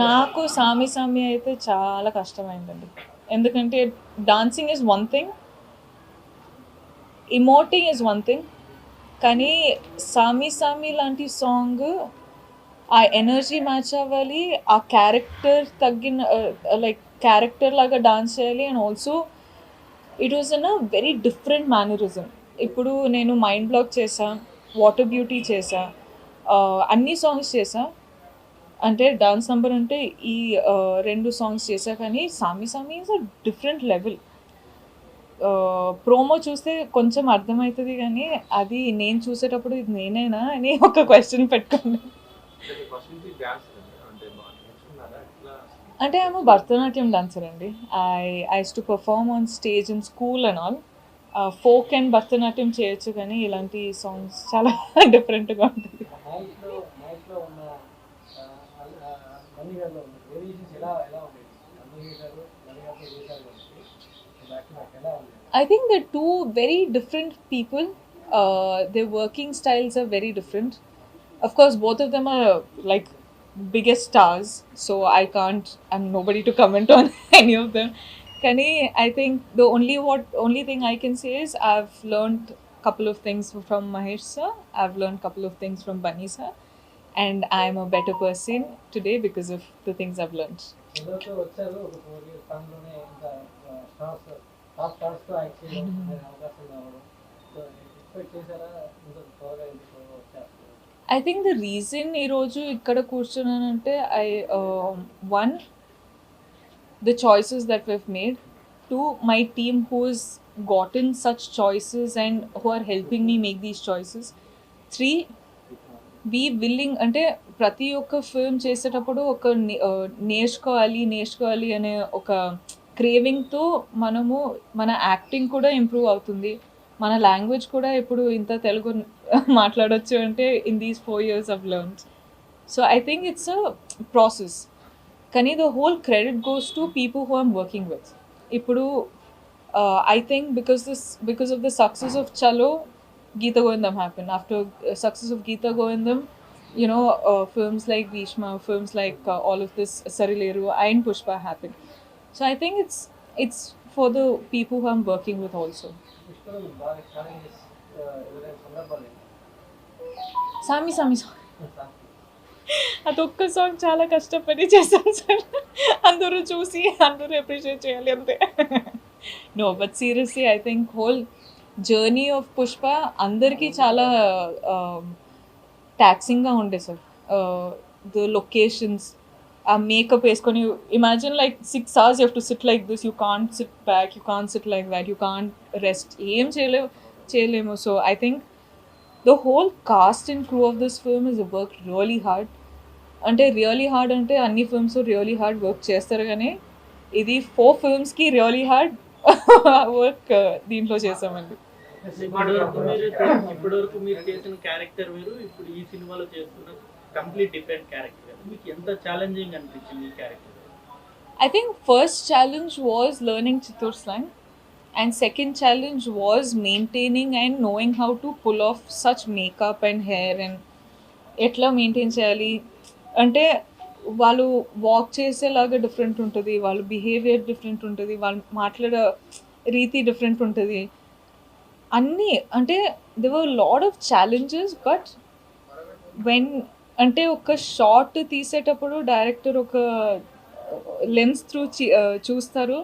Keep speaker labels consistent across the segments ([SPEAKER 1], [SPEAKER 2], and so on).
[SPEAKER 1] నాకు సామి సామి అయితే చాలా కష్టమైందండి. ఎందుకంటే dancing is one thing, emoting is one thing. కానీ సామి సామి లాంటి సాంగ్ ఆ ఎనర్జీ మ్యాచ్ అవ్వాలి, ఆ క్యారెక్టర్ తగ్గిన లైక్ క్యారెక్టర్ లాగా డాన్స్ చేయాలి. And also it was in a very different mannerism. ఇప్పుడు నేను మైండ్ బ్లాక్ చేసా, వాటర్ బ్యూటీ చేసా, అన్ని సాంగ్స్ చేసా. అంటే డాన్స్ నంబర్ అంటే ఈ 2 సాంగ్స్ చేసా. కానీ సామి సామి is a different level. Promo చూస్తే కొంచెం అర్థమవుతుంది కానీ అది నేను చూసేటప్పుడు ఇది నేనేనా అని ఒక క్వశ్చన్ పెట్టుకున్నాను. అంటే ఐఎమ్ భరతనాట్యం డాన్సర్ అండి. I to perform on stage in school and all. Folk and Bharatanatyam చేయొచ్చు కానీ ఇలాంటి సాంగ్స్ చాలా డిఫరెంట్గా ఉంటుంది. I think they're two very different people. Their working styles are very different. Of course, both of them are like biggest stars, so I'm nobody to comment on any of them. Kani, I think the only thing I can say is I've learned couple of things from Mahesh sir. I've learned couple of things from Bunny sir, and I'm a better person today because of the things I've learned. I think the reason ఈ రోజు ఇక్కడ కూర్చున్నానంటే one, the choices that we've made. Two, my team who's gotten such choices and who are helping me make these choices. Three, be willing అంటే ప్రతి ఒక్క film చేసేటప్పుడు ఒక నేర్చుకోవాలి అనే ఒక క్రేవింగ్తో మనము మన యాక్టింగ్ కూడా ఇంప్రూవ్ అవుతుంది. మన లాంగ్వేజ్ కూడా ఇప్పుడు ఇంత తెలుగు మాట్లాడొచ్చు అంటే in these 4 years I've learned. So I think it's a process. కానీ the whole credit goes to people who I'm working with. ఇప్పుడు I think because of the success of Chalo, Geeta Govindam happened. After success of Geeta Govindam, you know, films like Bhishma, films like all of this Sarileru and Pushpa happened. So I think it's for the people who I'm working with also. సామి సామి song అదొక్క song చాలా కష్టపడి చేశాను sir. అందరూ చూసి అందరూ appreciate చేయాలి అంతే. No but seriously I think whole journey of Pushpa అందరికీ చాలా టాక్సింగ్గా ఉండే సార్. ద లొకేషన్స్, ఆ మేకప్ వేసుకొని imagine like 6 hours you have to sit like this, you can't sit back, you can't sit like that, you can't rest, ఏం చేయలేము. So I think the whole cast and crew of this film is worked really hard. అంటే really hard అంటే అన్ని films really hard work చేస్తారు కానీ ఇది 4 filmsకి really hard work దీంట్లో చేసామండి.
[SPEAKER 2] ఇప్పటివరకు మీరు చేసిన క్యారెక్టర్ వేరు, ఇప్పుడు ఈ సినిమాలో చేస్తున్న కంప్లీట్ డిఫరెంట్ క్యారెక్టర్. మీకు ఎంత ఛాలెంజింగ్ అనిపించింది ఈ character?
[SPEAKER 1] I think first challenge was learning Chittor slang. And second challenge was maintaining and knowing how to pull off such makeup and hair and ఎట్లా మెయింటైన్ చేయాలి అంటే వాళ్ళు వాక్ చేసేలాగా different ఉంటుంది, వాళ్ళ బిహేవియర్ డిఫరెంట్ ఉంటుంది, వాళ్ళు మాట్లాడే రీతి డిఫరెంట్ ఉంటుంది. అన్నీ అంటే they were lot of challenges. But when అంటే ఒక షార్ట్ తీసేటప్పుడు డైరెక్టర్ ఒక లెన్స్ త్రూ చూస్తారు.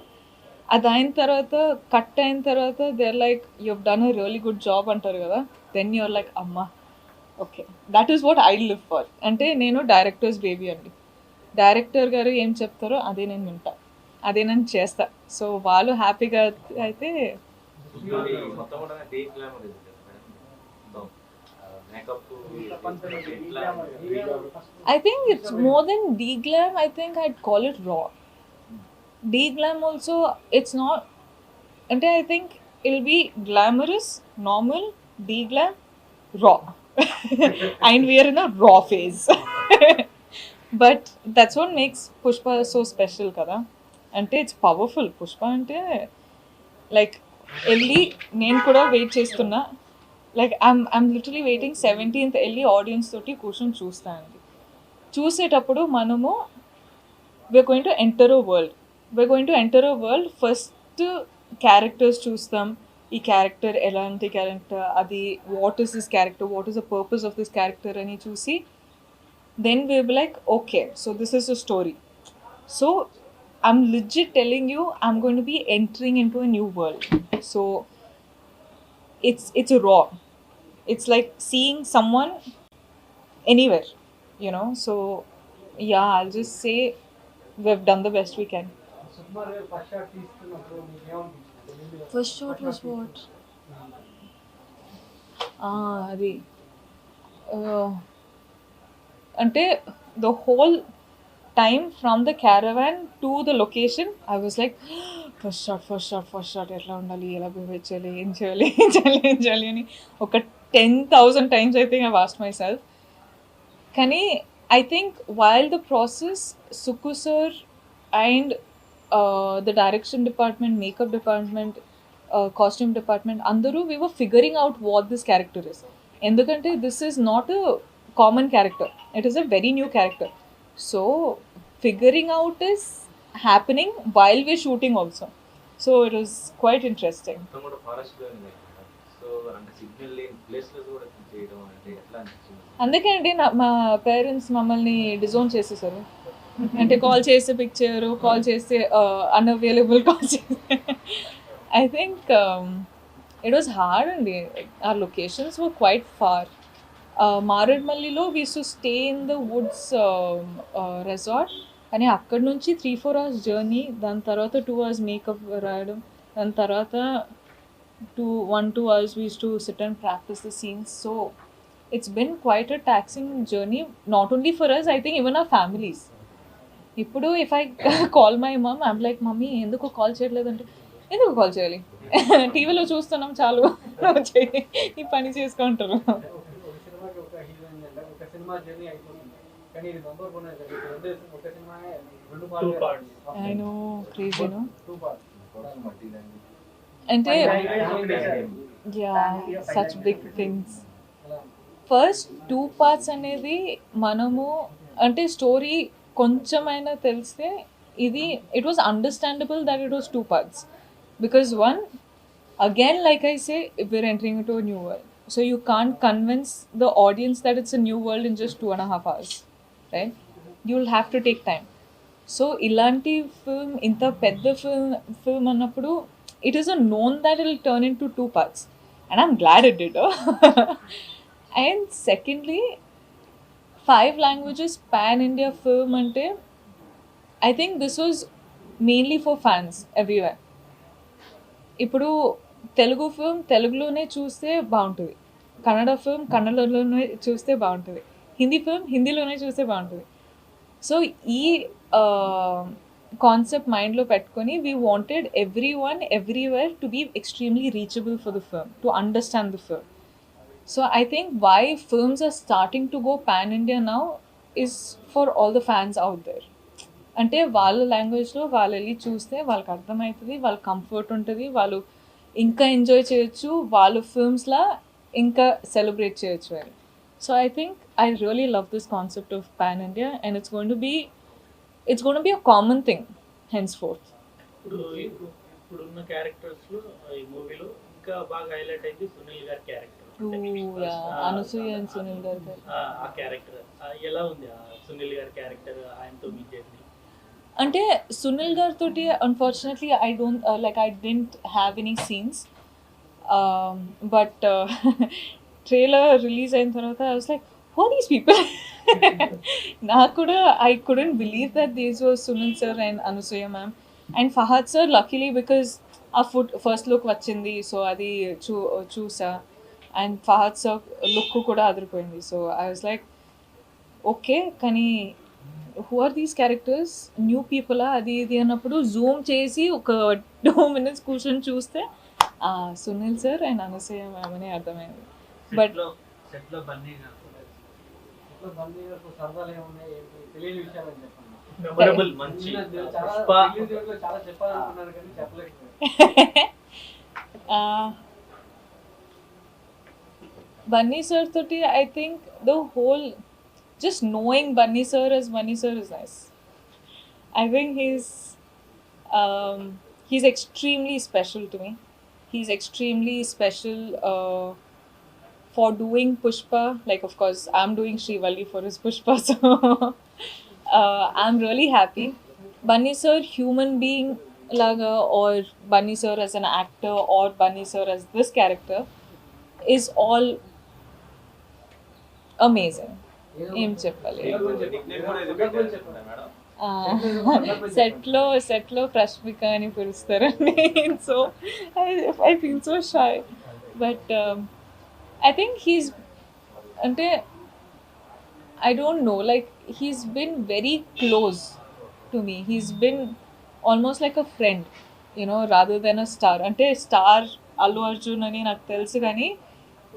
[SPEAKER 1] అది అయిన తర్వాత కట్ అయిన తర్వాత they are like you have done a really good job అంటారు కదా. దెన్ యూ ఆర్ లైక్ అమ్మా okay, that is what I live for. అంటే నేను డైరెక్టర్స్ బేబీ అండి. డైరెక్టర్ గారు ఏం చెప్తారో అదే నేను వింటా, అదే నేను చేస్తా. సో వాళ్ళు హ్యాపీగా అయితే I think it's more than de-glam. I think I'd call it raw. De-glam also, it's not. And I think it'll be glamorous, normal, de-glam, raw. And we are in a raw phase. But that's what makes Pushpa so special, kada. And it's powerful. Pushpa ante like elli nenu kuda wait chestunna. Like I'm literally waiting 17th వెళ్ళి audience తోటి కూర్చొని చూస్తానండి. చూసేటప్పుడు మనము we're going to enter a world. We're going to enter a world. First characters చూస్తాం. ఈ character ఎలాంటి character, అది what is this character, what is the purpose of this character అని చూసి then we'll be like, okay, so this is a story. So I'm legit telling you, I'm going to be entering into a new world. So it's raw. It's like seeing someone anywhere, you know. So yeah, I'll just say we've done the best we can. First shot was what? అది అంటే the whole time from the caravan to the location I was like first shot ఎట్లా ఉండాలి, ఎలా behave చేయాలి, ఏం చేయాలి అని ఒక 10,000 times I think I've asked myself. కానీ I think while the process, Suku sir and the direction department, makeup department, costume department, andaru we were figuring out what this character is. Endukante this is not a common character. It is a very new character. So figuring out is happening while we're shooting also. So it was quite interesting.
[SPEAKER 3] కూడా forest లో ఉంది కదా, so అంటే signal లేని ప్లేస్లో కూడా చేయడం అంటే ఎట్లా అనిపించింది?
[SPEAKER 1] అందుకే అండి మా పేరెంట్స్ మమ్మల్ని డిజోన్ చేసేసారు. అంటే కాల్ చేస్తే పిక్ చేయరు, కాల్ చేస్తే అన్అవైలబుల్ కాల్ చేస్తే. I think it was hard అండి. Our locations were quite far. మారేడ్మల్లిలో we to stay in the woods resort, కానీ అక్కడ నుంచి 3-4 hours జర్నీ, దాని తర్వాత 2 hours మేకప్ రాయడం, దాని తర్వాత 1-2 hours we used to sit and practice the scenes. So it's been quite a taxing journey, not only for us, I think even our families. ఇప్పుడు if I call my mom, I'm like, mummy ఎందుకు call చేయట్లేదంటే, ఎందుకు call చేయాలి, టీవీలో చూస్తున్నాం చాలు, చేయి ఈ పని చేసుకుంటారు. I know, crazy, no? అంటే yeah, such big things. First 2 parts అనేది మనము అంటే స్టోరీ కొంచెమైనా తెలిస్తే ఇది it was understandable that it was 2 parts. Because one, again, like I say, we're entering into a new world. So you can't convince the audience that it's a new world in just 2.5 hours, right? You'll have to take time. So ilanti film, inta pedda film annappudu, it is a known that it will turn into 2 parts. And I'm glad it did. And secondly, 5 languages pan-India film ante, I think this was mainly for fans everywhere. ఇప్పుడు Telugu film తెలుగులోనే చూస్తే బాగుంటుంది, Kannada film కన్నడలోనే చూస్తే బాగుంటుంది, Hindi film హిందీలోనే చూస్తే బాగుంటుంది. So ఈ concept మైండ్లో పెట్టుకొని we wanted everyone everywhere to be extremely reachable for the film, to understand the film. So I think why films are starting to go pan-India now is for all the fans out there. అంటే వాళ్ళ లాంగ్వేజ్లో వాళ్ళు వెళ్ళి చూస్తే వాళ్ళకి అర్థమవుతుంది, వాళ్ళ comfort ఉంటుంది, వాళ్ళు ఇంకా ఎంజాయ్ చేయొచ్చు, వాళ్ళు ఫిల్మ్స్లా ఇంకా సెలబ్రేట్ చేయొచ్చు అని. So I think I really love this concept of pan-India and it's going to be a common thing henceforth.
[SPEAKER 2] ఇప్పుడున్న క్యారెక్టర్స్లో ఈ మూవీలో ఇంకా బాగా హైలైట్ అయింది సునీల్ గారి క్యారెక్టర్.
[SPEAKER 1] అనసూయ అండ్ సునీల్ గారు
[SPEAKER 2] ఆ క్యారెక్టర్ ఎలా ఉంది? సునీల్ గారి క్యారెక్టర్, ఆయనతో మీ జర్నీ
[SPEAKER 1] అంటే సునీల్ గారితో unfortunately I didn't have any scenes, but trailer release అయిన తర్వాత I was like, who are these people? నాకు కూడా I couldn't believe that these was Sunil sir and Anasuya ma'am and Fahad sir. Luckily because ఆ first look వచ్చింది, so అది చూసా, and Fahad sir look కూడా అదిరిపోయింది. So I was like, okay, కానీ who are these characters, new పీపులా అది ఇది అన్నప్పుడు జూమ్ చేసి ఒక 2 minutes కూర్చొని చూస్తే Sunil sir and Anasuya ma'am అని అర్థమైంది. బట్
[SPEAKER 2] మెమరబుల్ మంచి
[SPEAKER 1] Bunny Sir toti, I think the whole, just knowing Bunny Sir as Bunny Sir is nice. I think he's extremely special to me. He's extremely special for doing Pushpa. Like, of course, I'm doing Srivalli for his Pushpa, so I'm really happy. Bunny Sir, human being laga, or Bunny Sir as an actor, or Bunny Sir as this character, is all amazing. Em cheppali. సెట్లో ప్రశ్మిక అని పిలుస్తారండి. So I feel so shy, but I think he's అంటే I don't know, like he's been very close to me. He's been almost like a friend, rather than a star. Ante star Allu Arjun ani నాకు తెలుసు కానీ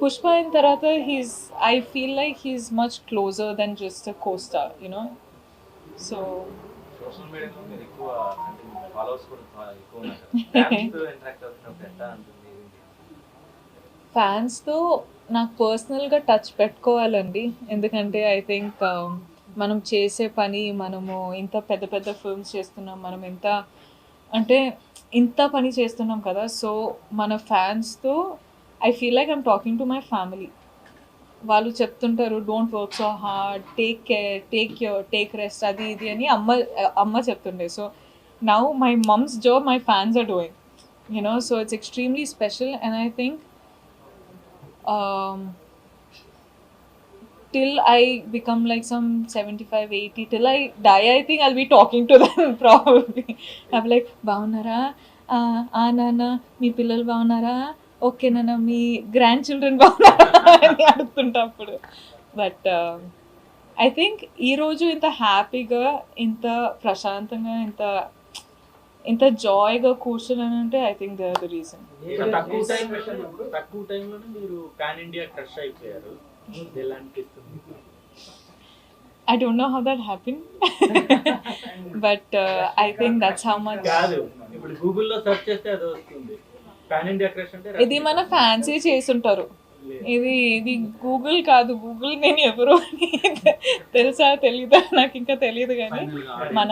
[SPEAKER 1] పుష్ప అయిన తర్వాత I feel like he's much closer than just a co-star, So
[SPEAKER 3] social మీడియాలో మీరు ఎక్కువ అంటే followers కూడా ఎక్కువ ఉన్నారు కదా, ఫ్యాన్స్ తో ఇంటరాక్ట్ అవుతున్నప్పుడు ఎట్లా ఉంటుంది?
[SPEAKER 1] ఫ్యాన్స్తో నాకు పర్సనల్గా టచ్ పెట్టుకోవాలండి. ఎందుకంటే ఐ థింక్ మనం చేసే పని, మనము ఇంత పెద్ద పెద్ద ఫిల్మ్స్ చేస్తున్నాం, మనం ఇంత పని చేస్తున్నాం కదా. సో మన ఫ్యాన్స్తో I feel like I'm talking to my family. వాళ్ళు చెప్తుంటారు don't work so hard, take care, take rest, అది ఇది అని అమ్మ చెప్తుండే. So now my mom's job my fans are doing, so it's extremely special. And I think till I become like some 75, 80, till I die, I think I'll be talking to them probably. I'm like, బాగున్నారా, నాన్న మీ పిల్లలు బాగున్నారా, okay నాన్న మీ grand children బాగున్నారా అని అడుగుతుంటా అప్పుడు. But I think ఈరోజు ఇంత హ్యాపీగా, ఇంత ప్రశాంతంగా, ఇంత జాయ్గా కూర్చోని అంటే I think they are the reason.
[SPEAKER 2] తక్కువ టైంలోనే మీరు పాన్ ఇండియా క్రష్ అయిపోయారు. ఎలా అనిపిస్తుంది?
[SPEAKER 1] I don't know how that happened, but I think that's how much.
[SPEAKER 2] కాదు, ఇప్పుడు గూగుల్లో సెర్చ్ చేస్తే అది వస్తుంది. పాన్ ఇండియా క్రష్ అంటే
[SPEAKER 1] ఇది మన ఫ్యాన్సీ చేసుంటారు. ఇది గూగుల్ కాదు. గూగుల్ నేను ఎవరు అని తెలుసా తెలీదా నాకు ఇంకా తెలియదు, కానీ మన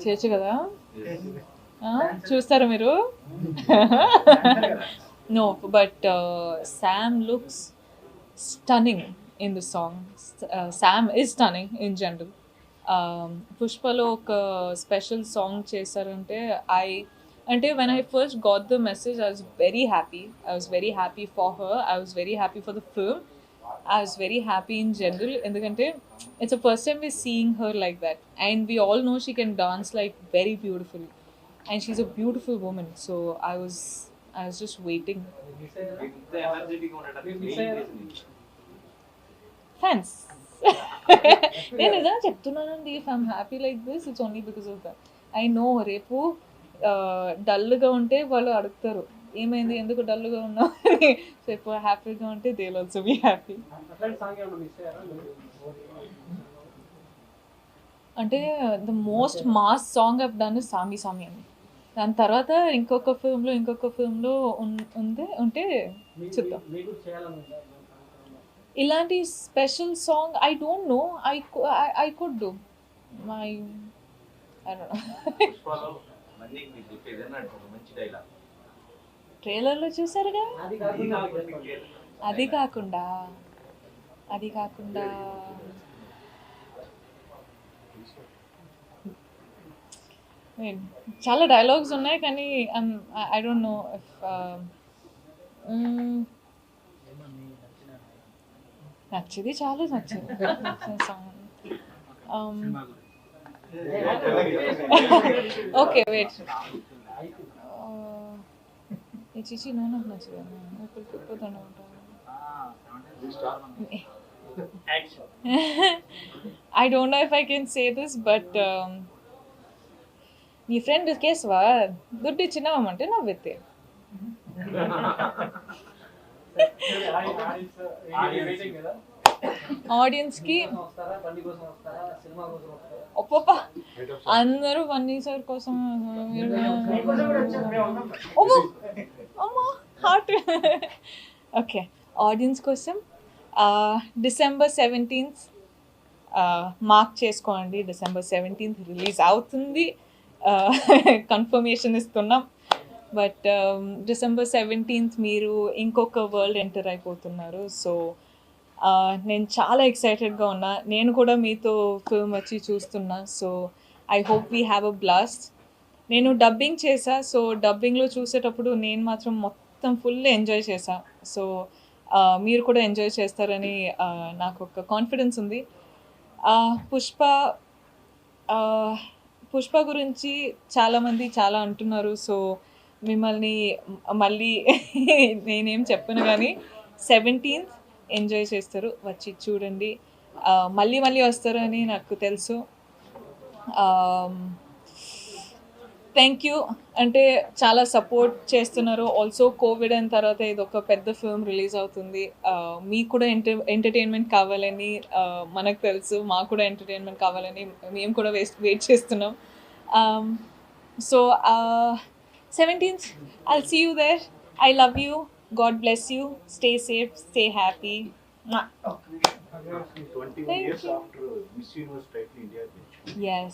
[SPEAKER 1] చేయొచ్చు కదా. చూస్తారా మీరు? No, but Sam looks stunning in the song. Sam is stunning in general. Pushpalo oka special song chesarante when I first got the message, I was very happy. I was very happy for her. I was very happy for the film. I was very happy in general. Endukante it's the first time we're seeing her like that, and we all know she can dance like very beautifully, and she's a beautiful woman. So I was just waiting. Fans. నేను నిజంగా చెప్తున్నానండి, if I'm happy like this it's only because of that. I know రేపు డల్గా ఉంటే వాళ్ళు అడుగుతారు ఏమైంది, ఎందుకు డల్గా ఉన్నావు అని. సో ఇప్పుడు హ్యాపీగా ఉంటే they will also be happy. అంటే the most mass song I've done is Saami Saami అని. దాని తర్వాత ఇంకొక ఫిల్మ్లో ఉంటే చూద్దాం. ఇలాంటి special song I don't know, I could do my I don't know. ట్రైలర్లో చూసారుగా. అది కాకుండా చాలా డైలాగ్స్ ఉన్నాయి, కానీ ఐ డోంట్ నో ఇఫ్ నచ్చింది, చాలా నచ్చింది సాంగ్. ఓకే వెయిట్, చిచి నాకు నచ్చదు. I don't know if I can say this, but నీ ఫ్రెండ్ కేసువా దుడ్డు ఇచ్చినామంటే నవ్వెత్తే. ఆడియన్స్కి ఒప్ప అందరూ బన్నీ సార్ కోసం అమ్మా హార్ట్. ఓకే, ఆడియన్స్ కోసం December 17th మార్క్ చేసుకోండి. December 17th రిలీజ్ అవుతుంది, కన్ఫర్మేషన్ ఇస్తున్నాం. బట్ December 17th మీరు ఇంకొక వరల్డ్ ఎంటర్ అయిపోతున్నారు. సో నేను చాలా ఎక్సైటెడ్గా ఉన్నా. నేను కూడా మీతో ఫిల్మ్ వచ్చి చూస్తున్నా. So I hope we have a blast. నేను డబ్బింగ్ చేశా. సో డబ్బింగ్లో చూసేటప్పుడు నేను మాత్రం మొత్తం ఫుల్ ఎంజాయ్ చేశా. సో మీరు కూడా ఎంజాయ్ చేస్తారని నాకు ఒక కాన్ఫిడెన్స్ ఉంది. పుష్ప గురించి చాలామంది చాలా అంటున్నారు. సో మిమ్మల్ని మళ్ళీ నేనేం చెప్పను కానీ 17th ఎంజాయ్ చేస్తారు, వచ్చి చూడండి. మళ్ళీ మళ్ళీ వస్తారు అని నాకు తెలుసు. థ్యాంక్ యూ, అంటే చాలా సపోర్ట్ చేస్తున్నారు. ఆల్సో కోవిడ్ అయిన తర్వాత ఇది ఒక పెద్ద ఫిల్మ్ రిలీజ్ అవుతుంది. మీకు కూడా ఎంటర్టైన్మెంట్ కావాలని మనకు తెలుసు, మాకు కూడా ఎంటర్టైన్మెంట్ కావాలని మేము కూడా వెయిట్ చేస్తున్నాం. So 17th I'll see you there. I love you. God bless you. Stay safe, stay happy.
[SPEAKER 4] 20 years after Miss Universe title India Beach.
[SPEAKER 1] Yes.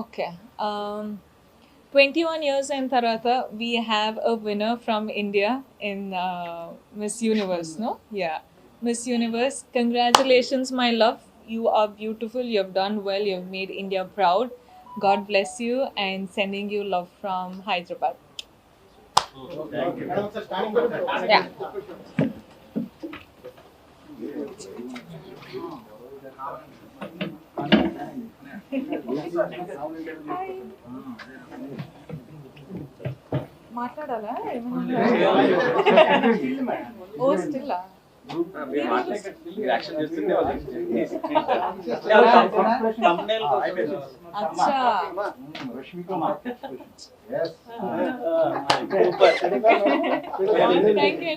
[SPEAKER 1] Okay. 21 years in Tarata, we have a winner from India in Miss Universe, no? Yeah. Miss Universe, congratulations, my love. You are beautiful. You have done well. You have made India proud. God bless you, and sending you love from Hyderabad.
[SPEAKER 2] Thank you.
[SPEAKER 1] Yeah. మాట్లాడాలా ఏమన్నా? ఓ still అచ్చా.
[SPEAKER 4] Yes.
[SPEAKER 1] Thank you.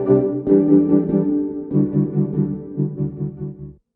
[SPEAKER 4] Hey.